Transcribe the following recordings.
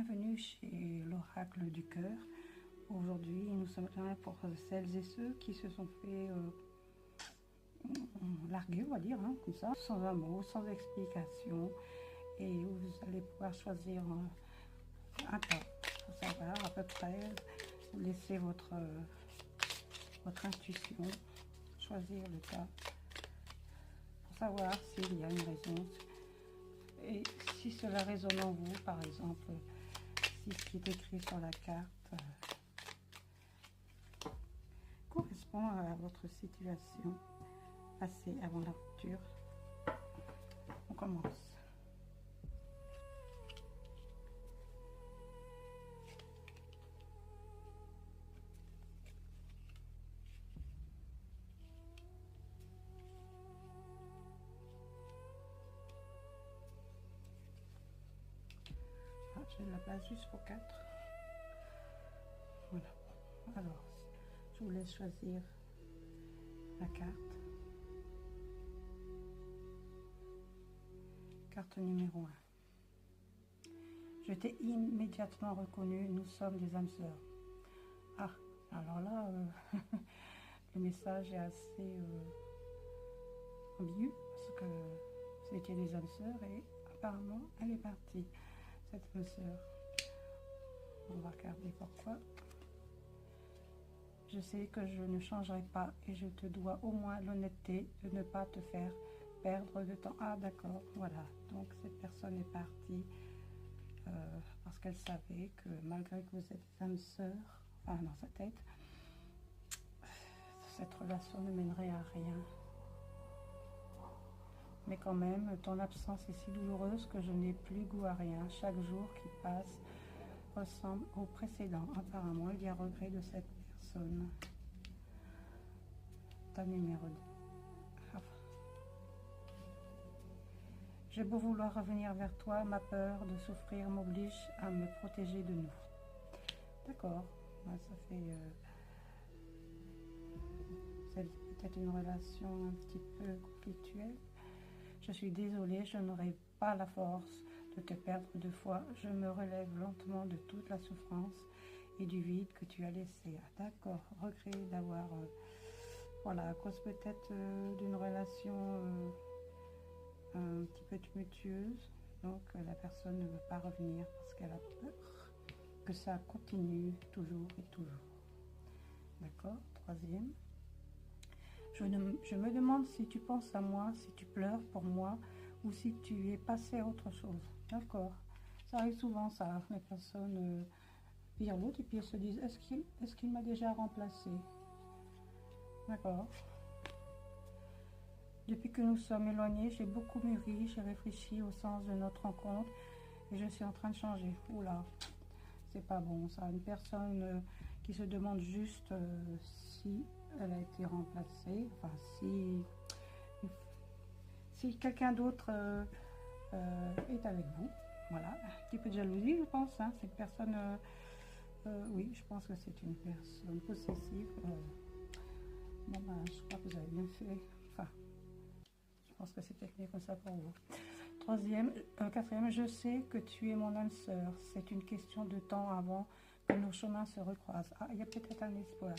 Bienvenue chez l'Oracle du Cœur. Aujourd'hui, nous sommes là pour celles et ceux qui se sont fait larguer, on va dire, hein, comme ça, sans un mot, sans explication. Et vous allez pouvoir choisir un tas pour savoir à peu près, laisser votre intuition, choisir le tas pour savoir s'il y a une raison. Et si cela résonne en vous, par exemple, si ce qui est écrit sur la carte correspond à votre situation passée avant la rupture, on commence. J'ai de la place juste pour 4. Voilà. Alors, je vous laisse choisir la carte. Carte numéro 1. Je t'ai immédiatement reconnu, nous sommes des âmes sœurs. Ah, alors là, le message est assez ambigu, parce que vous étiez des âmes sœurs et apparemment, elle est partie. Cette âme sœur, on va regarder pourquoi. Je sais que je ne changerai pas et je te dois au moins l'honnêteté de ne pas te faire perdre de temps. Ah d'accord, voilà. Donc cette personne est partie parce qu'elle savait que malgré que vous êtes des âmes sœurs, enfin dans sa tête, cette relation ne mènerait à rien. Mais quand même, ton absence est si douloureuse que je n'ai plus goût à rien. Chaque jour qui passe ressemble au précédent. Apparemment, il y a regret de cette personne. Ta numéro 2. Ah. J'ai beau vouloir revenir vers toi, ma peur de souffrir m'oblige à me protéger de nous. D'accord. Ouais, ça fait... c'est peut-être une relation un petit peu conflictuelle. Je suis désolée, je n'aurai pas la force de te perdre 2 fois. Je me relève lentement de toute la souffrance et du vide que tu as laissé. Ah, d'accord, regret d'avoir, voilà, à cause peut-être d'une relation un petit peu tumultueuse. Donc la personne ne veut pas revenir parce qu'elle a peur que ça continue toujours et toujours. D'accord, 3e. Je me demande si tu penses à moi, si tu pleures pour moi ou si tu es passé à autre chose. D'accord. Ça arrive souvent, ça. Les personnes virent l'autre et puis elles se disent, est-ce qu'il m'a déjà remplacé? D'accord. Depuis que nous sommes éloignés, j'ai beaucoup mûri, j'ai réfléchi au sens de notre rencontre et je suis en train de changer. Oula, c'est pas bon ça. Une personne qui se demande juste si elle a été remplacée, enfin si quelqu'un d'autre est avec vous. Voilà, un petit peu de jalousie, je pense. Hein. Cette personne, oui, je pense que c'est une personne possessive. Bon, ben, je crois que vous avez bien fait. Enfin, je pense que c'est peut-être mieux comme ça pour vous. 4e, je sais que tu es mon âme sœur. C'est une question de temps avant que nos chemins se recroisent. Ah, il y a peut-être un espoir.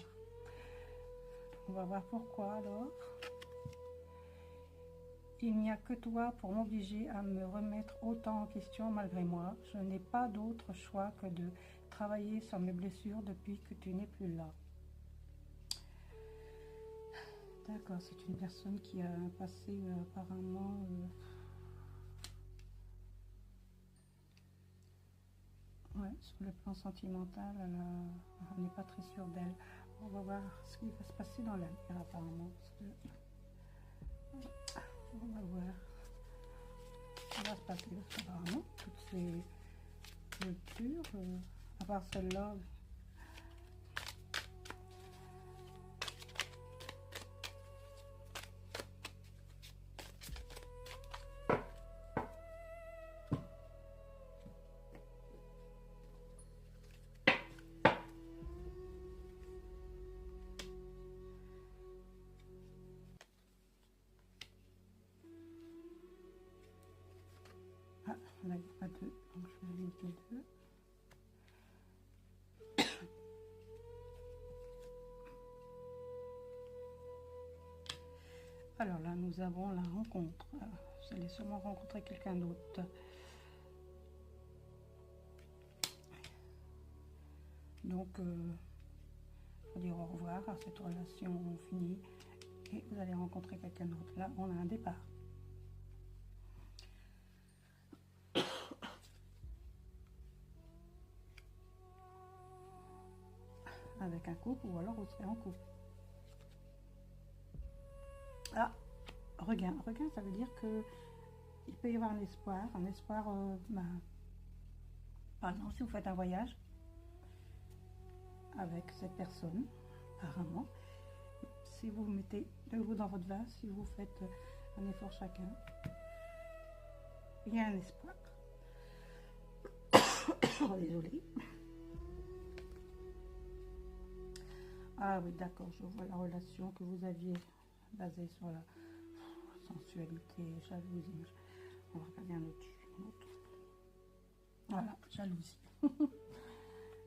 On va voir pourquoi alors. Il n'y a que toi pour m'obliger à me remettre autant en question malgré moi. Je n'ai pas d'autre choix que de travailler sur mes blessures depuis que tu n'es plus là. D'accord, c'est une personne qui a un passé apparemment... ouais, sur le plan sentimental, elle n'est pas très sûre d'elle. On va voir ce qui va se passer dans l'avenir apparemment. Parce que, on va voir ce qui va se passer. Parce qu'apparemment, toutes ces ruptures, à part celle-là, ah, là il n'y a pas 2, donc je vais mettre les 2. Alors là, nous avons la rencontre. Vous allez sûrement rencontrer quelqu'un d'autre. Donc, faut dire au revoir à cette relation finie et vous allez rencontrer quelqu'un d'autre. Là, on a un départ. Avec un couple ou alors vous serez en couple. Ah, regain. Regain, ça veut dire que il peut y avoir un espoir. Par exemple, si vous faites un voyage avec cette personne, apparemment, si vous mettez de l'eau dans votre vase, si vous faites un effort chacun, il y a un espoir. Oh, désolée. Ah oui, d'accord, je vois la relation que vous aviez basée sur la sensualité, jalousie. On va regarder un autre. Voilà, jalousie.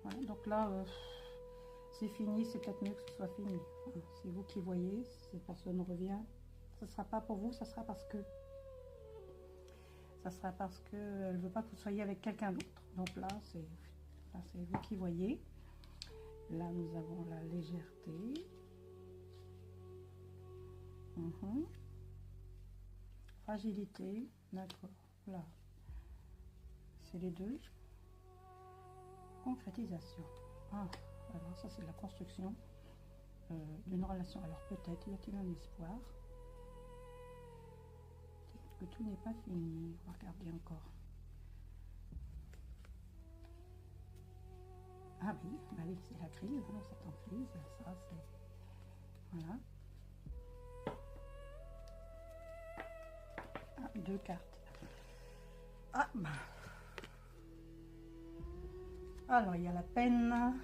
Voilà, donc là, c'est fini, c'est peut-être mieux que ce soit fini. C'est vous qui voyez, si cette personne revient, ce ne sera pas pour vous, ça sera parce que elle ne veut pas que vous soyez avec quelqu'un d'autre. Donc là, c'est vous qui voyez. Là, nous avons la légèreté. Fragilité, d'accord. Là, c'est les deux. Concrétisation. Ah, alors ça, c'est la construction d'une relation. Alors peut-être y a-t-il un espoir que tout n'est pas fini. On va regarder encore. Ah oui, bah oui, c'est la crise, hein, cette emprise, ça c'est... Voilà. Ah, deux cartes. Ah, bah. Alors, il y a la peine,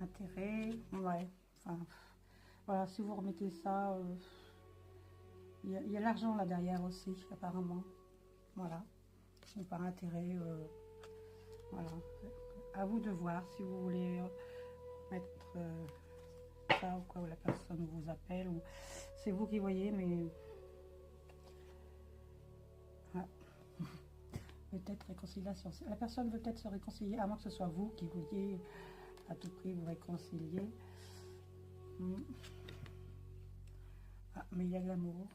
intérêt, ouais, enfin, voilà, si vous remettez ça, il y a l'argent là derrière aussi, apparemment, voilà, ou par intérêt, voilà. À vous de voir si vous voulez mettre ça ou quoi, ou la personne vous appelle, ou c'est vous qui voyez, mais voilà. Peut-être réconciliation. La personne veut peut-être se réconcilier, à moins que ce soit vous qui vouliez à tout prix vous réconcilier. Ah, mais il y a de l'amour.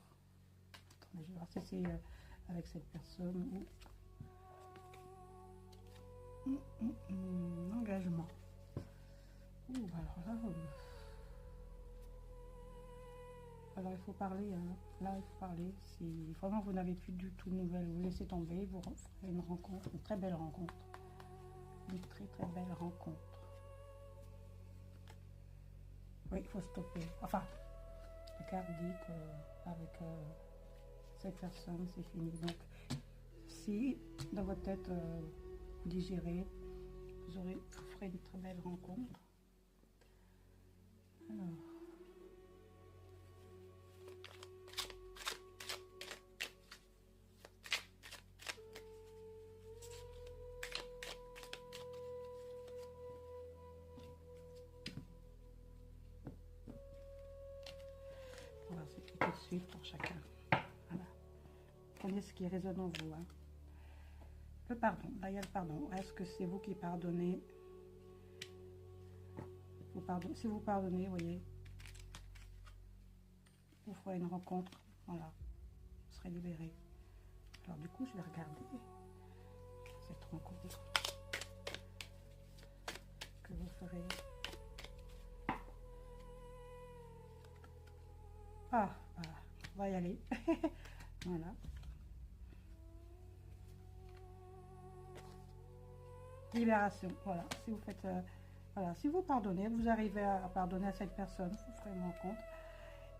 Attendez, je vais voir si c'est avec cette personne ou engagement. Alors là, alors il faut parler, hein. Là il faut parler. Si vraiment vous n'avez plus du tout de nouvelles, vous laissez tomber, vous ferez une rencontre, une très belle rencontre. Une très très belle rencontre. Oui, il faut stopper. Enfin, la carte dit qu'avec cette personne, c'est fini. Donc, si dans votre tête, vous digérez, vous ferez une très belle rencontre. Alors. Voilà, c'est tout de suite pour chacun. Voilà. Prenez ce qui résonne en vous. Hein. Le pardon, là il y a le pardon. Est-ce que c'est vous qui pardonnez? Si vous pardonnez, vous voyez, vous ferez une rencontre, voilà, vous serez libéré. Alors du coup, je vais regarder cette rencontre que vous ferez. Ah, voilà, on va y aller. Voilà. Libération, voilà. Si vous faites, voilà, si vous pardonnez, vous arrivez à pardonner à cette personne, vous ferez une rencontre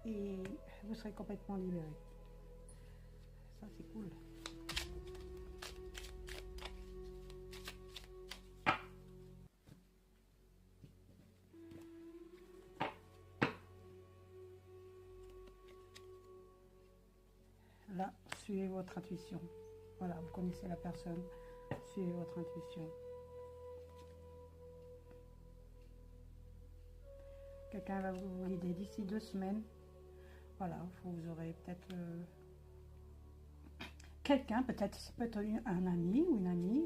et vous serez complètement libéré. Ça, c'est cool. Là, suivez votre intuition. Voilà, vous connaissez la personne, suivez votre intuition. Quelqu'un va vous guider d'ici 2 semaines. Voilà, vous aurez peut-être quelqu'un, peut-être un ami ou une amie,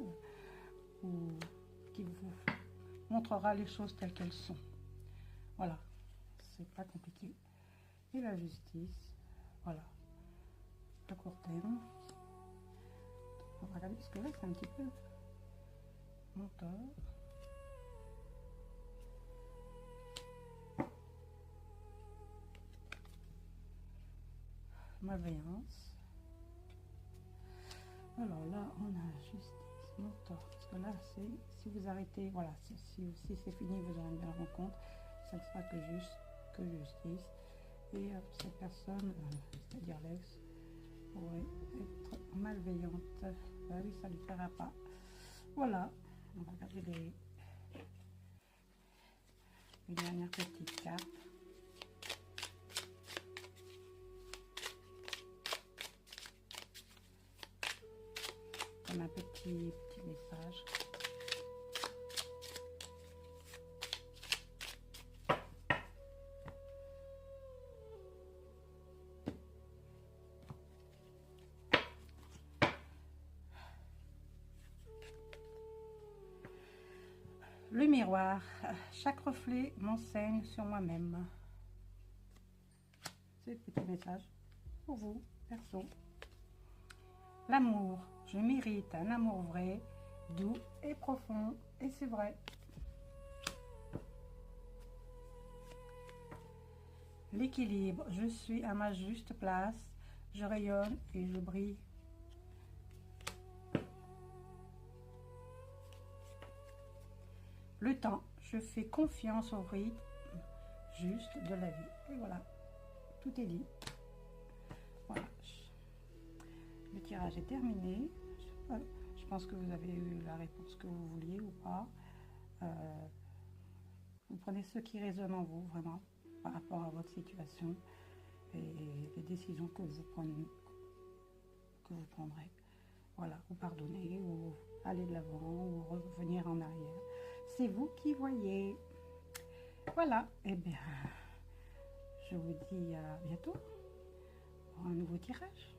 ou qui vous montrera les choses telles qu'elles sont. Voilà, c'est pas compliqué. Et la justice, voilà, à court terme. On va regarder, parce que là, c'est un petit peu menteur. Malveillance. Alors là, on a justice, mentor. Parce que là, c'est si vous arrêtez, voilà, si c'est fini, vous aurez une belle rencontre. Ça ne sera que justice. Et cette personne, c'est-à-dire l'ex, pourrait être malveillante. Ah oui, ça ne lui fera pas. Voilà, on va regarder les dernières petites cartes. Comme un petit message. Le miroir, chaque reflet m'enseigne sur moi-même. C'est le petit message pour vous, perso. L'amour, je mérite un amour vrai, doux et profond, et c'est vrai. L'équilibre, je suis à ma juste place, je rayonne et je brille. Le temps, je fais confiance au rythme juste de la vie. Et voilà, tout est dit. Voilà. Le tirage est terminé. Je pense que vous avez eu la réponse que vous vouliez ou pas. Vous prenez ce qui résonne en vous, vraiment, par rapport à votre situation et les décisions que vous prendrez. Voilà, ou pardonner, ou aller de l'avant, ou revenir en arrière. C'est vous qui voyez. Voilà, et bien, je vous dis à bientôt pour un nouveau tirage.